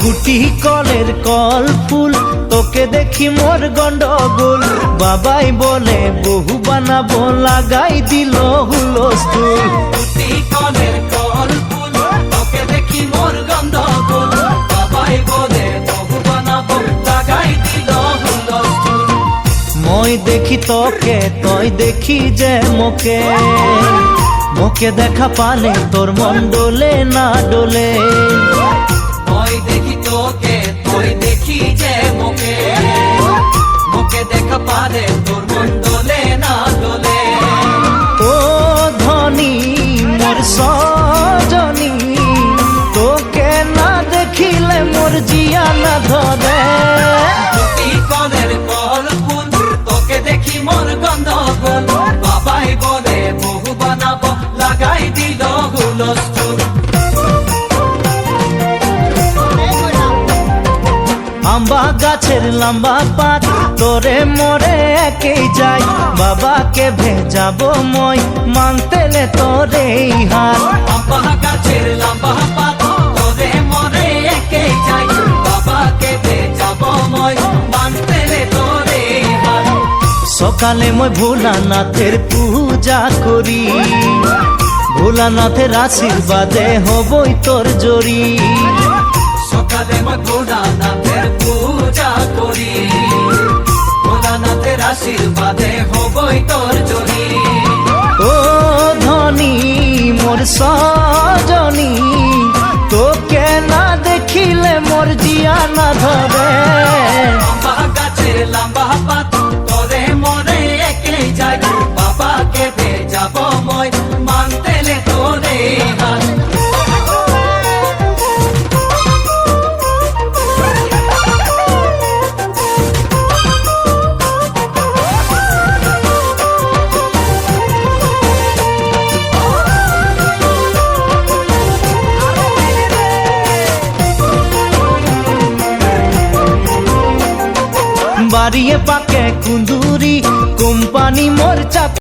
গুটি কলের কল ফুল, তোকে দেখি মোর গন্ডগোল। বাবাই বলে বহু বানাবো, লাগাই দিল হুলস্থুল। গুটি কলের কল ফুল, তোকে দেখি মোর গন্ডগোল। বাবাই বলে বহু বানাবো, লাগাই দিল হুলস্থুল। মই দেখি তোকে, তই দেখি যে মোকে, মোকে দেখা পালে তোর মন ডোলে না ডোলে। মই দেখি তোকে, তুই দেখি যে মোকে, মোকে দেখা পারে তোর মন দোলে না দোলে। ও ধনী মোর সজনী, তোকে না দেখিলে মোর জিয়া না ধরে। গুটি কলের কল ফুল, তোকে দেখি মোর গন্ডগোল। বাবাই বলে বহু বানাবো, লাগাই দিল হুলস্থুল। আম্বা গাছের লম্বা পাত, তোরে মোরে একেই যাই। বাবাকে ভেজাবো মই, মানতেলে তোরে হাত। আম্বা গাছের লম্বা পাত, তোরে মোরে একেই যাই। বাবাকে ভেজাবো মই, মানতেলে তোরে হাত। সকালে মই ভোলানাথের পূজা করি, ভোলানাথের আশীর্বাদে হবই তোর জড়ি। সকালে মই ভোলানাথের পূজা করি, ভোলানাথের আশীর্বাদে হবই তোর জড়ি। ও ধনী মোর সজনী, তোকে না দেখিলে মোর জিয়া না ধরে। আম্বা গাছের লম্বা পাত, তোরে মোরে একেই যাই। বাবাকে ভেজাবো মই, মানতেলে তোরে হাত। বাড়িয়ে পাকে কুন্দুরি, কোম্পানি মোর চাপ।